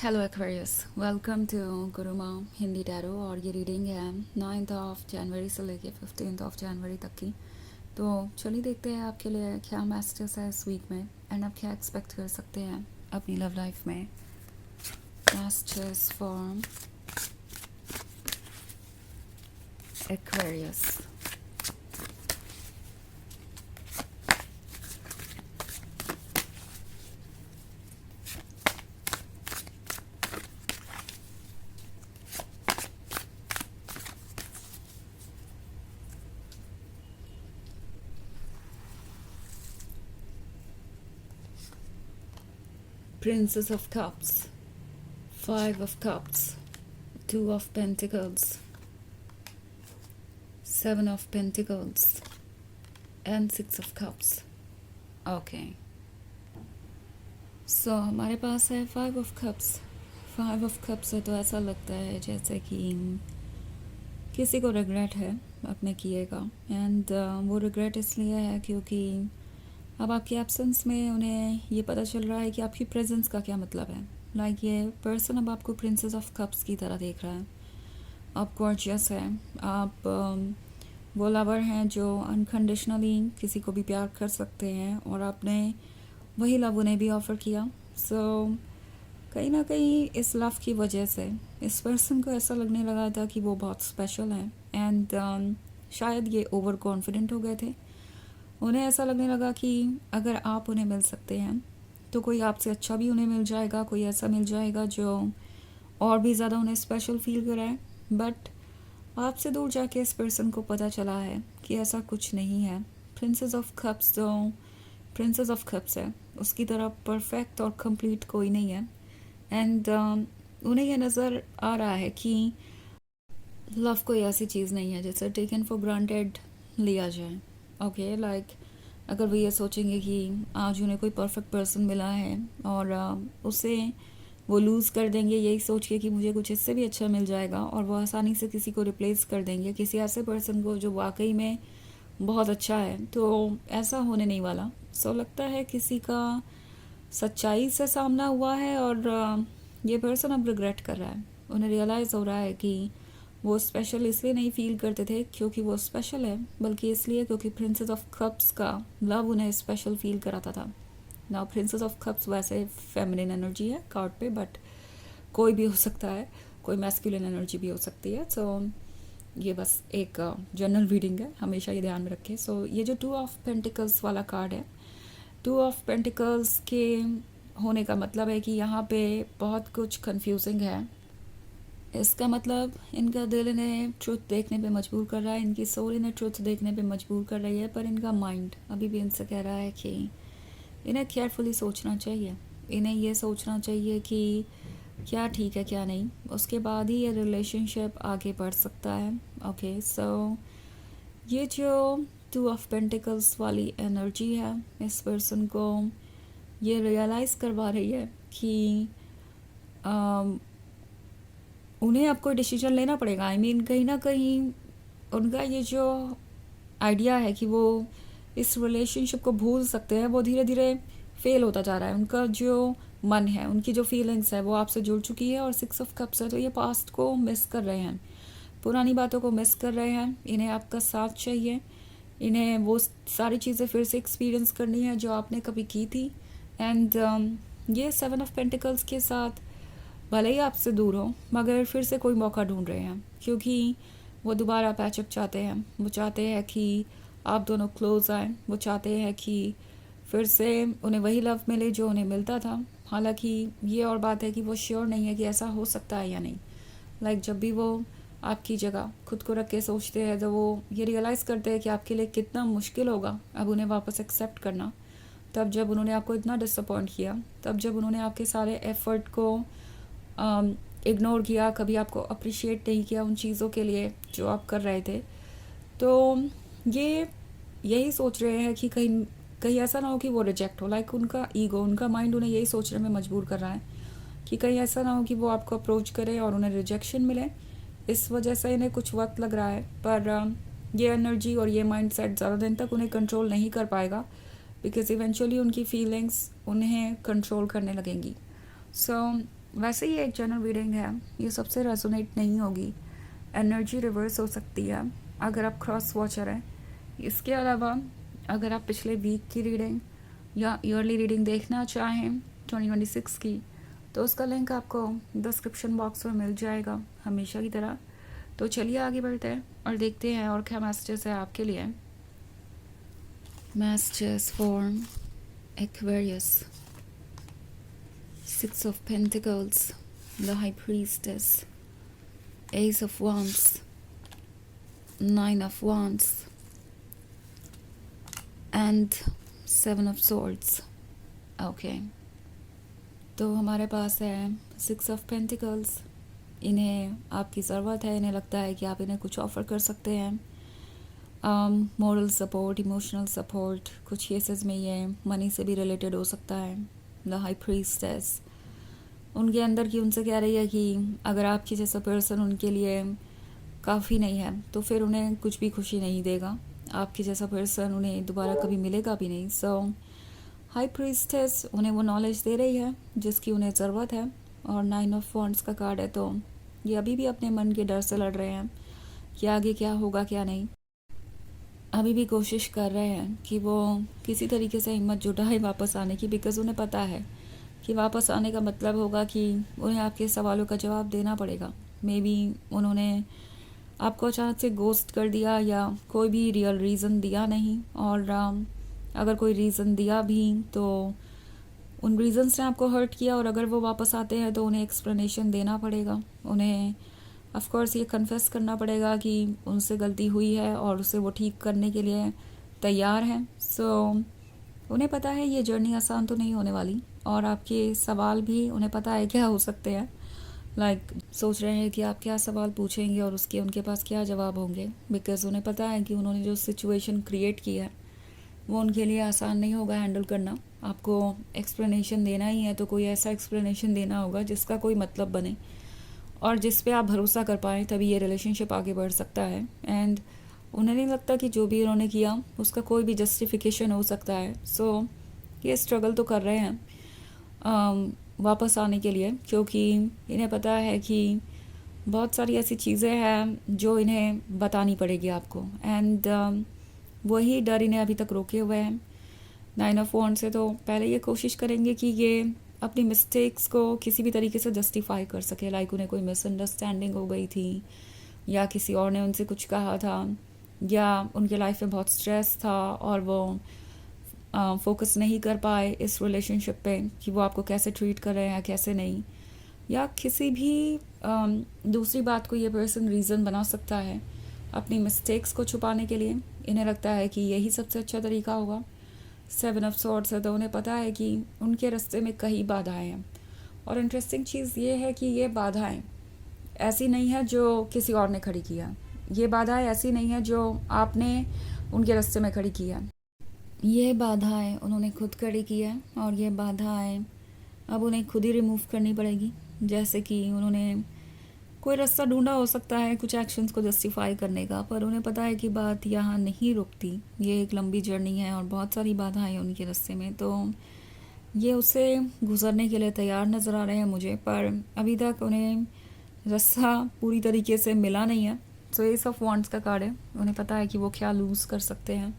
Hello Aquarius, welcome to Guruma Hindi tarot. और ये reading है 9th ऑफ जनवरी से लेके 15th ऑफ जनवरी तक की। तो चलिए देखते हैं आपके लिए क्या मैसेजेस है इस वीक में एंड आप क्या एक्सपेक्ट कर सकते हैं अपनी लव लाइफ में। Messages for Aquarius. Princess of Cups, Five of Cups, Two of Pentacles, Seven of Pentacles and Six of Cups. Okay, so हमारे पास है five of cups. Five of cups है तो ऐसा लगता है जैसे कि किसी को रिग्रेट है अपने किए का। एंड वो रिग्रेट इसलिए है क्योंकि अब आपकी एब्सेंस में उन्हें ये पता चल रहा है कि आपकी प्रेजेंस का क्या मतलब है। लाइक ये पर्सन अब आपको प्रिंसेस ऑफ कप्स की तरह देख रहा है। आप गॉर्जियस है, आप वो लवर हैं जो अनकंडीशनली किसी को भी प्यार कर सकते हैं और आपने वही लव उन्हें भी ऑफ़र किया। सो कहीं ना कहीं इस लव की वजह से इस पर्सन को ऐसा लगने लगा था कि वो बहुत स्पेशल है। एंड शायद ये ओवर कॉन्फिडेंट हो गए थे। उन्हें ऐसा लगने लगा कि अगर आप उन्हें मिल सकते हैं तो कोई आपसे अच्छा भी उन्हें मिल जाएगा, कोई ऐसा मिल जाएगा जो और भी ज़्यादा उन्हें स्पेशल फील कराए। बट आपसे दूर जाके इस पर्सन को पता चला है कि ऐसा कुछ नहीं है। प्रिंसेस ऑफ कप्स जो प्रिंसेस ऑफ कप्स है उसकी तरह परफेक्ट और कंप्लीट कोई नहीं है। एंड उन्हें यह नज़र आ रहा है कि लव कोई ऐसी चीज़ नहीं है जिसे टेकन फॉर ग्रांटेड लिया जाए। ओके, लाइक अगर वो ये सोचेंगे कि आज उन्हें कोई परफेक्ट पर्सन मिला है और उसे वो लूज़ कर देंगे यही सोच के कि मुझे कुछ इससे भी अच्छा मिल जाएगा, और वो आसानी से किसी को रिप्लेस कर देंगे किसी ऐसे पर्सन को जो वाकई में बहुत अच्छा है, तो ऐसा होने नहीं वाला। सो लगता है किसी का सच्चाई से सामना हुआ है और ये पर्सन अब रिग्रेट कर रहा है। उन्हें रियलाइज़ हो रहा है कि वो स्पेशल इसलिए नहीं फील करते थे क्योंकि वो स्पेशल है, बल्कि इसलिए क्योंकि प्रिंसेस ऑफ कप्स का लव उन्हें स्पेशल फील कराता था। नाउ प्रिंसेस ऑफ कप्स वैसे फेमिनिन एनर्जी है कार्ड पे, बट कोई भी हो सकता है, कोई मैस्कुलिन एनर्जी भी हो सकती है। सो ये बस एक जनरल रीडिंग है, हमेशा ये ध्यान में रखें। सो ये जो टू ऑफ पेंटिकल्स वाला कार्ड है, टू ऑफ पेंटिकल्स के होने का मतलब है कि यहाँ पे बहुत कुछ कंफ्यूजिंग है। इसका मतलब इनका दिल इन्हें ट्रुथ देखने पे मजबूर कर रहा है, इनकी सोल इन्हें ट्रुथ देखने पे मजबूर कर रही है, पर इनका माइंड अभी भी इनसे कह रहा है कि इन्हें केयरफुली सोचना चाहिए। इन्हें ये सोचना चाहिए कि क्या ठीक है क्या नहीं, उसके बाद ही ये रिलेशनशिप आगे बढ़ सकता है। ओके, सो ये जो टू ऑफ पेंटिकल्स वाली एनर्जी है इस पर्सन को ये रियलाइज़ करवा रही है कि उन्हें अब कोई डिसीजन लेना पड़ेगा। आई मीन कहीं ना कहीं उनका ये जो आइडिया है कि वो इस रिलेशनशिप को भूल सकते हैं वो धीरे धीरे फेल होता जा रहा है। उनका जो मन है, उनकी जो फीलिंग्स है वो आपसे जुड़ चुकी है। और सिक्स ऑफ कप्स है तो ये पास्ट को मिस कर रहे हैं, पुरानी बातों को मिस कर रहे हैं। इन्हें आपका साथ चाहिए, इन्हें वो सारी चीज़ें फिर से एक्सपीरियंस करनी है जो आपने कभी की थी। एंड ये सेवन ऑफ पेंटिकल्स के साथ भले ही आपसे दूर हो मगर फिर से कोई मौका ढूंढ रहे हैं क्योंकि वो दोबारा पैचअप चाहते हैं। वो चाहते हैं कि आप दोनों क्लोज आए, वो चाहते हैं कि फिर से उन्हें वही लव मिले जो उन्हें मिलता था। हालांकि ये और बात है कि वो श्योर नहीं है कि ऐसा हो सकता है या नहीं। लाइक जब भी वो आपकी जगह खुद को रख के सोचते हैं तो वो ये रियलाइज़ करते हैं कि आपके लिए कितना मुश्किल होगा अब उन्हें वापस एक्सेप्ट करना। तब जब उन्होंने आपको इतना डिसअपॉइंट किया, तब जब उन्होंने आपके सारे एफर्ट को इग्नोर किया, कभी आपको अप्रिशिएट नहीं किया उन चीज़ों के लिए जो आप कर रहे थे, तो ये यही सोच रहे हैं कि कहीं कहीं ऐसा ना हो कि वो रिजेक्ट हो। लाइक उनका ईगो, उनका माइंड उन्हें यही सोचने में मजबूर कर रहा है कि कहीं ऐसा ना हो कि वो आपको अप्रोच करे और उन्हें रिजेक्शन मिले। इस वजह से इन्हें कुछ वक्त लग रहा है, पर ये एनर्जी और ये माइंड सेट ज़्यादा दिन तक उन्हें कंट्रोल नहीं कर पाएगा, बिकॉज इवेंचुअली उनकी फीलिंग्स उन्हें कंट्रोल करने लगेंगी। सो वैसे ही एक जनरल रीडिंग है, ये सबसे रेजोनेट नहीं होगी, एनर्जी रिवर्स हो सकती है अगर आप क्रॉस वॉचर हैं। इसके अलावा अगर आप पिछले वीक की रीडिंग या ईयरली रीडिंग देखना चाहें 2026 की, तो उसका लिंक आपको डिस्क्रिप्शन बॉक्स में मिल जाएगा हमेशा की तरह। तो चलिए आगे बढ़ते हैं और देखते हैं और क्या मैसेजेस है आपके लिए। Messages for Aquarius, 6 of Pentacles, the High Priestess, Ace of Wands, 9 of Wands, and 7 of Swords. Okay. तो हमारे पास है 6 of Pentacles। इन्हें आपकी ज़रूरत है, इन्हें लगता है कि आप इन्हें कुछ ऑफ़र कर सकते हैं, मॉरल सपोर्ट, इमोशनल सपोर्ट। कुछ केसेस में ये मनी से भी रिलेटेड हो सकता है। द हाई प्रीस्टेस उनके अंदर की उनसे कह रही है कि अगर आपकी जैसा पर्सन उनके लिए काफ़ी नहीं है तो फिर उन्हें कुछ भी खुशी नहीं देगा। आपकी जैसा पर्सन उन्हें दोबारा कभी मिलेगा भी नहीं। सो हाई प्रीस्टेस उन्हें वो नॉलेज दे रही है जिसकी उन्हें ज़रूरत है। और 9 ऑफ वॉन्ड्स का कार्ड है, तो ये अभी भी अपने मन के डर से लड़ रहे हैं कि आगे क्या होगा क्या नहीं। अभी भी कोशिश कर रहे हैं कि वो किसी तरीके से हिम्मत जुटाए वापस आने की, बिकॉज़ उन्हें पता है कि वापस आने का मतलब होगा कि उन्हें आपके सवालों का जवाब देना पड़ेगा। मे बी उन्होंने आपको अचानक से गोस्ट कर दिया या कोई भी रियल रीज़न दिया नहीं, और अगर कोई रीज़न दिया भी तो उन रीज़न्स ने आपको हर्ट किया, और अगर वो वापस आते हैं तो उन्हें एक्सप्लेनेशन देना पड़ेगा। उन्हें ऑफ कोर्स ये कन्फेस करना पड़ेगा कि उनसे गलती हुई है और उसे वो ठीक करने के लिए तैयार हैं। सो उन्हें पता है ये जर्नी आसान तो नहीं होने वाली, और आपके सवाल भी उन्हें पता है क्या हो सकते हैं। सोच रहे हैं कि आप क्या सवाल पूछेंगे और उसके उनके पास क्या जवाब होंगे, बिकॉज़ उन्हें पता है कि उन्होंने जो सिचुएशन क्रिएट की है वो उनके लिए आसान नहीं होगा हैंडल करना। आपको एक्सप्लेनेशन देना ही है तो कोई ऐसा एक्सप्लेनेशन देना होगा जिसका कोई मतलब बने और जिस पे आप भरोसा कर पाएँ, तभी ये रिलेशनशिप आगे बढ़ सकता है। एंड उन्हें नहीं लगता कि जो भी उन्होंने किया उसका कोई भी जस्टिफिकेशन हो सकता है। सो ये स्ट्रगल तो कर रहे हैं वापस आने के लिए, क्योंकि इन्हें पता है कि बहुत सारी ऐसी चीज़ें हैं जो इन्हें बतानी पड़ेगी आपको। एंड वही डर इन्हें अभी तक रोके हुए हैं। 9 ऑफ वॉन्ड्स से तो पहले ये कोशिश करेंगे कि ये अपनी मिस्टेक्स को किसी भी तरीके से जस्टिफाई कर सके। उन्हें कोई मिसअंडरस्टैंडिंग हो गई थी, या किसी और ने उनसे कुछ कहा था, या उनके लाइफ में बहुत स्ट्रेस था और वो फोकस नहीं कर पाए इस रिलेशनशिप पे कि वो आपको कैसे ट्रीट कर रहे हैं कैसे नहीं, या किसी भी दूसरी बात को ये पर्सन रीज़न बना सकता है अपनी मिस्टेक्स को छुपाने के लिए। इन्हें लगता है कि यही सबसे अच्छा तरीका होगा। 7 ऑफ सॉर्ड्स है, तो उन्हें पता है कि उनके रास्ते में कई बाधाएं हैं। और इंटरेस्टिंग चीज़ ये है कि ये बाधाएं ऐसी नहीं है जो किसी और ने खड़ी किया, ये बाधाएं ऐसी नहीं है जो आपने उनके रास्ते में खड़ी की है। ये बाधाएं उन्होंने खुद खड़ी की है, और ये बाधाएं अब उन्हें खुद ही रिमूव करनी पड़ेगी। जैसे कि उन्होंने कोई रास्ता ढूंढा हो सकता है कुछ एक्शंस को जस्टिफाई करने का, पर उन्हें पता है कि बात यहाँ नहीं रुकती, ये एक लंबी जर्नी है और बहुत सारी बाधाएं हैं उनके रास्ते में। तो ये उसे गुजरने के लिए तैयार नज़र आ रहे हैं मुझे, पर अभी तक उन्हें रास्ता पूरी तरीके से मिला नहीं है। सो एस ऑफ वॉन्ड्स का कार्ड है, उन्हें पता है कि वो क्या लूज़ कर सकते हैं।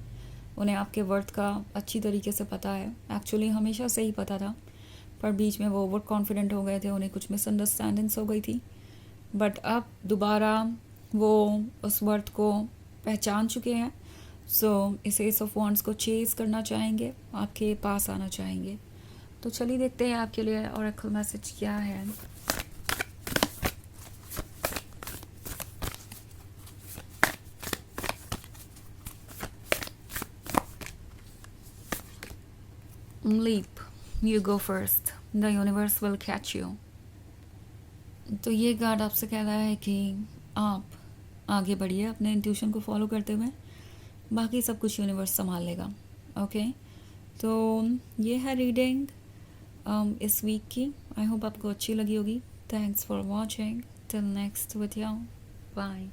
उन्हें आपके वर्थ का अच्छी तरीके से पता है, एक्चुअली हमेशा से ही पता था, पर बीच में वो ओवर कॉन्फिडेंट हो गए थे, उन्हें कुछ मिसअंडरस्टैंडिंग्स हो गई थी। बट अब दोबारा वो उस वर्थ को पहचान चुके हैं। सो इस एस ऑफ वॉन्ड्स को चेज़ करना चाहेंगे, आपके पास आना चाहेंगे। तो चलिए देखते हैं आपके लिए ऑरेकल मैसेज क्या है। Leap, you go first, the universe will catch you. तो ये कार्ड आपसे कह रहा है कि आप आगे बढ़िए अपने इंट्यूशन को फॉलो करते हुए, बाकी सब कुछ यूनिवर्स संभाल लेगा। ओके, तो ये है रीडिंग इस वीक की। आई होप आपको अच्छी लगी होगी। Thanks for watching, till next with you, bye.